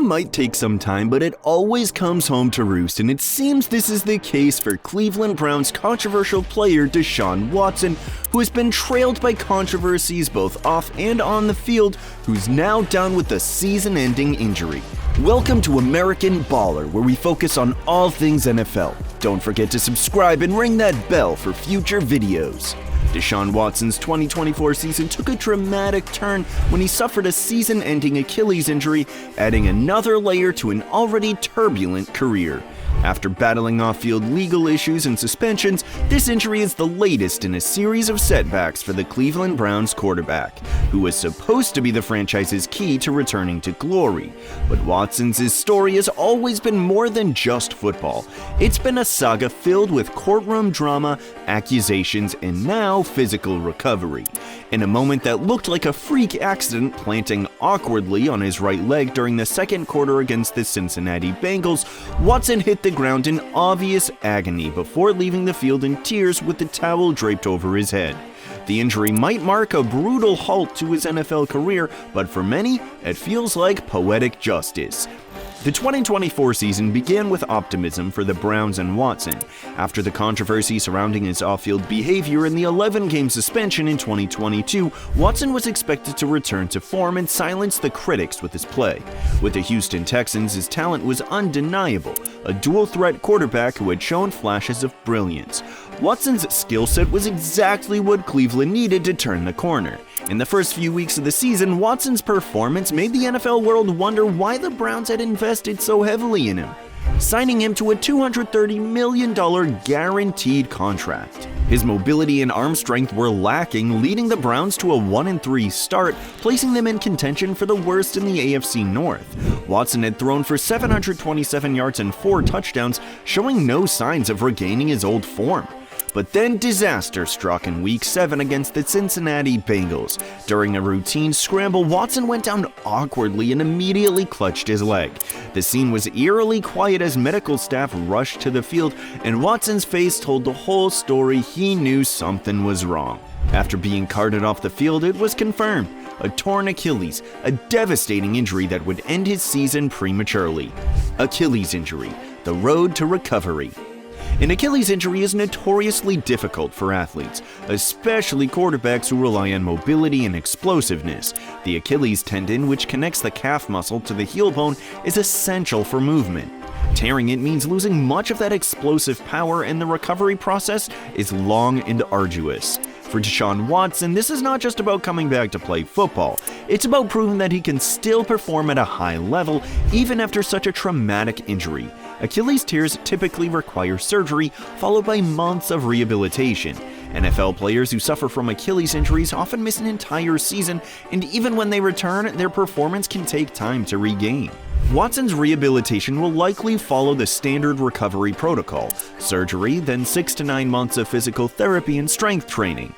might take some time, but it always comes home to roost, and it seems this is the case for Cleveland Browns controversial player Deshaun Watson, who has been trailed by controversies both off and on the field, who's now down with a season-ending injury. Welcome to American Baller, where we focus on all things NFL. Don't forget to subscribe and ring that bell for future videos. Deshaun Watson's 2024 season took a dramatic turn when he suffered a season-ending Achilles injury, adding another layer to an already turbulent career. After battling off-field legal issues and suspensions, this injury is the latest in a series of setbacks for the Cleveland Browns quarterback, who was supposed to be the franchise's key to returning to glory. But Watson's story has always been more than just football. It's been a saga filled with courtroom drama, accusations, and now physical recovery. In a moment that looked like a freak accident planting awkwardly on his right leg during the second quarter against the Cincinnati Bengals, Watson hit the ground in obvious agony before leaving the field in tears with the towel draped over his head. The injury might mark a brutal halt to his NFL career, but for many, it feels like poetic justice. The 2024 season began with optimism for the Browns and Watson. After the controversy surrounding his off-field behavior and the 11-game suspension in 2022, Watson was expected to return to form and silence the critics with his play. With the Houston Texans, his talent was undeniable, a dual-threat quarterback who had shown flashes of brilliance. Watson's skill set was exactly what Cleveland needed to turn the corner. In the first few weeks of the season, Watson's performance made the NFL world wonder why the Browns had invested so heavily in him, signing him to a $230 million guaranteed contract. His mobility and arm strength were lacking, leading the Browns to a 1-3 start, placing them in contention for the worst in the AFC North. Watson had thrown for 727 yards and 4 touchdowns, showing no signs of regaining his old form. But then disaster struck in Week 7 against the Cincinnati Bengals. During a routine scramble, Watson went down awkwardly and immediately clutched his leg. The scene was eerily quiet as medical staff rushed to the field, and Watson's face told the whole story. He knew something was wrong. After being carted off the field, it was confirmed: a torn Achilles, a devastating injury that would end his season prematurely. Achilles injury, the road to recovery. An Achilles injury is notoriously difficult for athletes, especially quarterbacks who rely on mobility and explosiveness. The Achilles tendon, which connects the calf muscle to the heel bone, is essential for movement. Tearing it means losing much of that explosive power, and the recovery process is long and arduous. For Deshaun Watson, this is not just about coming back to play football. It's about proving that he can still perform at a high level, even after such a traumatic injury. Achilles tears typically require surgery, followed by months of rehabilitation. NFL players who suffer from Achilles injuries often miss an entire season, and even when they return, their performance can take time to regain. Watson's rehabilitation will likely follow the standard recovery protocol: surgery, then 6 to 9 months of physical therapy and strength training.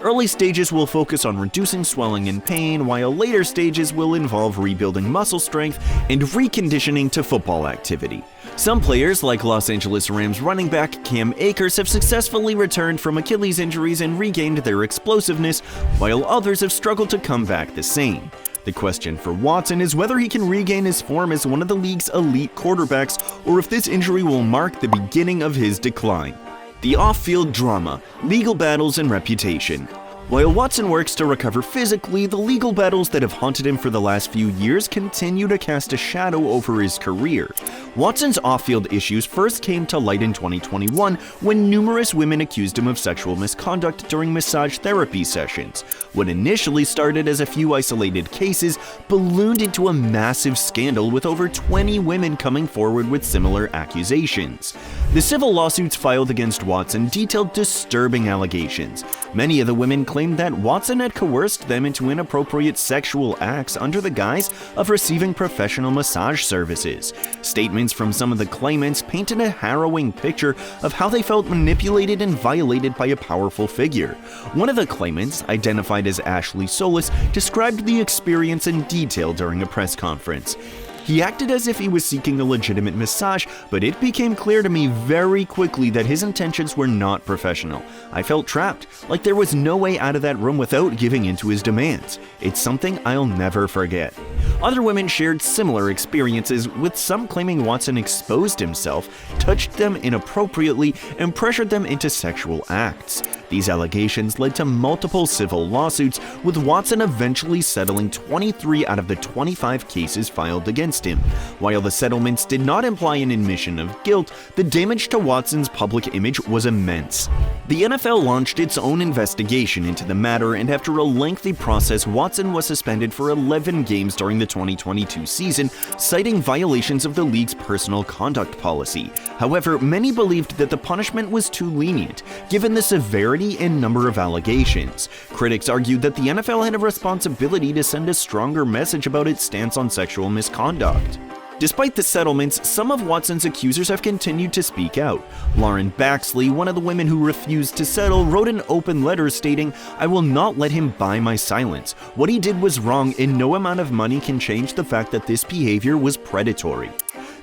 Early stages will focus on reducing swelling and pain, while later stages will involve rebuilding muscle strength and reconditioning to football activity. Some players, like Los Angeles Rams running back Cam Akers, have successfully returned from Achilles injuries and regained their explosiveness, while others have struggled to come back the same. The question for Watson is whether he can regain his form as one of the league's elite quarterbacks, or if this injury will mark the beginning of his decline. The off-field drama, legal battles, and reputation. While Watson works to recover physically, the legal battles that have haunted him for the last few years continue to cast a shadow over his career. Watson's off-field issues first came to light in 2021 when numerous women accused him of sexual misconduct during massage therapy sessions. What initially started as a few isolated cases ballooned into a massive scandal, with over 20 women coming forward with similar accusations. The civil lawsuits filed against Watson detailed disturbing allegations. Many of the women claimed that Watson had coerced them into inappropriate sexual acts under the guise of receiving professional massage services. Statements from some of the claimants painted a harrowing picture of how they felt manipulated and violated by a powerful figure. One of the claimants, identified as Ashley Solis, described the experience in detail during a press conference. He acted as if he was seeking a legitimate massage, but it became clear to me very quickly that his intentions were not professional. I felt trapped, like there was no way out of that room without giving in to his demands. It's something I'll never forget. Other women shared similar experiences, with some claiming Watson exposed himself, touched them inappropriately, and pressured them into sexual acts. These allegations led to multiple civil lawsuits, with Watson eventually settling 23 out of the 25 cases filed against him. While the settlements did not imply an admission of guilt, the damage to Watson's public image was immense. The NFL launched its own investigation into the matter, and after a lengthy process, Watson was suspended for 11 games during the 2022 season, citing violations of the league's personal conduct policy. However, many believed that the punishment was too lenient, given the severity and number of allegations. Critics argued that the NFL had a responsibility to send a stronger message about its stance on sexual misconduct. Despite the settlements, some of Watson's accusers have continued to speak out. Lauren Baxley, one of the women who refused to settle, wrote an open letter stating, "I will not let him buy my silence. What he did was wrong, and no amount of money can change the fact that this behavior was predatory."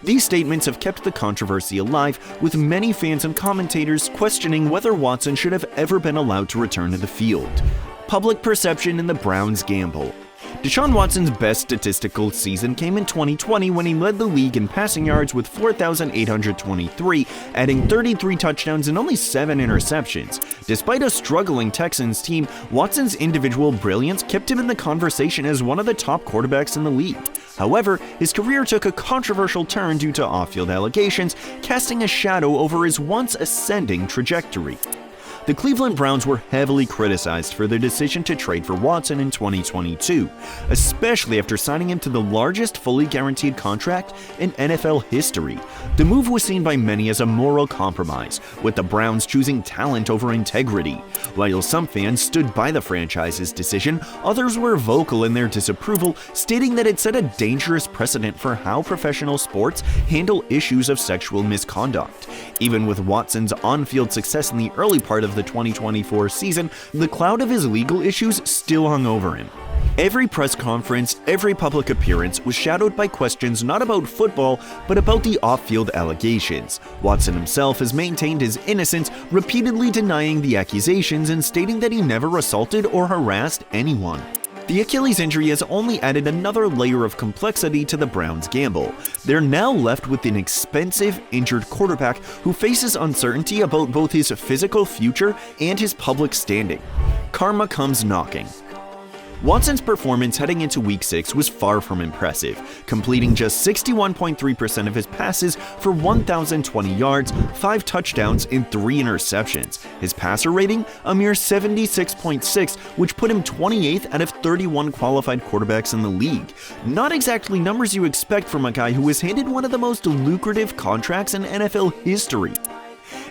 These statements have kept the controversy alive, with many fans and commentators questioning whether Watson should have ever been allowed to return to the field. Public perception and the Browns' gamble. Deshaun Watson's best statistical season came in 2020 when he led the league in passing yards with 4,823, adding 33 touchdowns and only 7 interceptions. Despite a struggling Texans team, Watson's individual brilliance kept him in the conversation as one of the top quarterbacks in the league. However, his career took a controversial turn due to off-field allegations, casting a shadow over his once ascending trajectory. The Cleveland Browns were heavily criticized for their decision to trade for Watson in 2022, especially after signing him to the largest fully guaranteed contract in NFL history. The move was seen by many as a moral compromise, with the Browns choosing talent over integrity. While some fans stood by the franchise's decision, others were vocal in their disapproval, stating that it set a dangerous precedent for how professional sports handle issues of sexual misconduct. Even with Watson's on-field success in the early part of the 2024 season, the cloud of his legal issues still hung over him. Every press conference, every public appearance was shadowed by questions not about football, but about the off-field allegations. Watson himself has maintained his innocence, repeatedly denying the accusations and stating that he never assaulted or harassed anyone. The Achilles injury has only added another layer of complexity to the Browns' gamble. They're now left with an expensive, injured quarterback who faces uncertainty about both his physical future and his public standing. Karma comes knocking. Watson's performance heading into Week 6 was far from impressive, completing just 61.3% of his passes for 1,020 yards, 5 touchdowns, and 3 interceptions. His passer rating, a mere 76.6, which put him 28th out of 31 qualified quarterbacks in the league. Not exactly numbers you expect from a guy who was handed one of the most lucrative contracts in NFL history.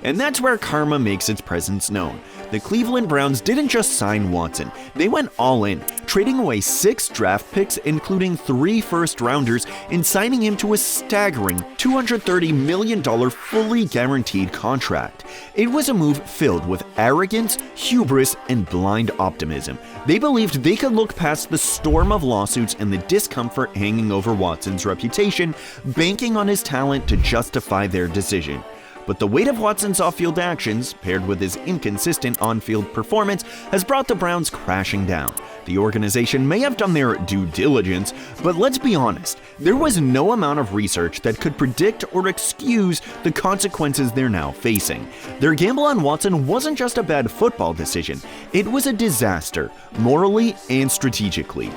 And that's where karma makes its presence known. The Cleveland Browns didn't just sign Watson, they went all in, trading away 6 draft picks, including 3 first-rounders, and signing him to a staggering $230 million fully guaranteed contract. It was a move filled with arrogance, hubris, and blind optimism. They believed they could look past the storm of lawsuits and the discomfort hanging over Watson's reputation, banking on his talent to justify their decision. But the weight of Watson's off-field actions, paired with his inconsistent on-field performance, has brought the Browns crashing down. The organization may have done their due diligence, but let's be honest, there was no amount of research that could predict or excuse the consequences they're now facing. Their gamble on Watson wasn't just a bad football decision, it was a disaster, morally and strategically.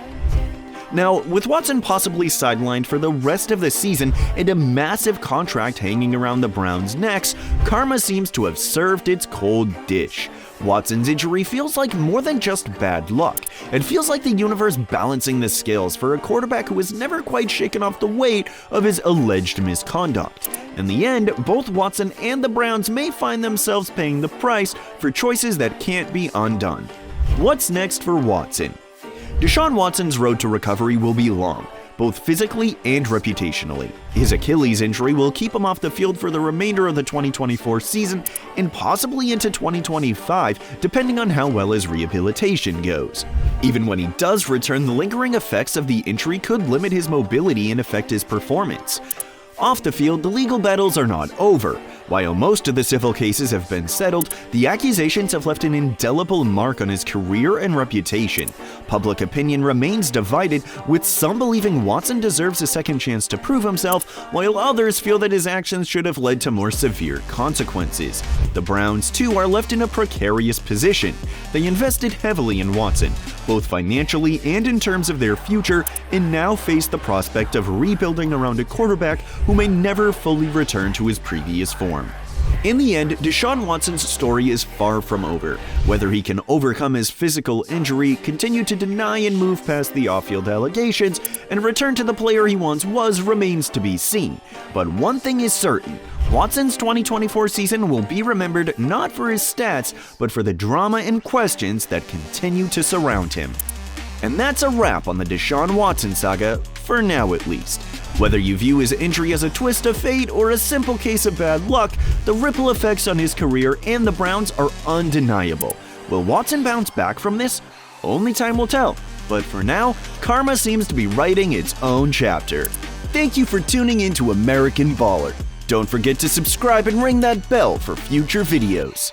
Now, with Watson possibly sidelined for the rest of the season and a massive contract hanging around the Browns' necks, karma seems to have served its cold dish. Watson's injury feels like more than just bad luck. It feels like the universe balancing the scales for a quarterback who has never quite shaken off the weight of his alleged misconduct. In the end, both Watson and the Browns may find themselves paying the price for choices that can't be undone. What's next for Watson? Deshaun Watson's road to recovery will be long, both physically and reputationally. His Achilles injury will keep him off the field for the remainder of the 2024 season and possibly into 2025, depending on how well his rehabilitation goes. Even when he does return, the lingering effects of the injury could limit his mobility and affect his performance. Off the field, the legal battles are not over. While most of the civil cases have been settled, the accusations have left an indelible mark on his career and reputation. Public opinion remains divided, with some believing Watson deserves a second chance to prove himself, while others feel that his actions should have led to more severe consequences. The Browns, too, are left in a precarious position. They invested heavily in Watson, both financially and in terms of their future, and now face the prospect of rebuilding around a quarterback who may never fully return to his previous form. In the end, Deshaun Watson's story is far from over. Whether he can overcome his physical injury, continue to deny and move past the off-field allegations, and return to the player he once was remains to be seen. But one thing is certain: Watson's 2024 season will be remembered not for his stats, but for the drama and questions that continue to surround him. And that's a wrap on the Deshaun Watson saga, for now at least. Whether you view his injury as a twist of fate or a simple case of bad luck, the ripple effects on his career and the Browns are undeniable. Will Watson bounce back from this? Only time will tell. But for now, karma seems to be writing its own chapter. Thank you for tuning in to American Baller. Don't forget to subscribe and ring that bell for future videos.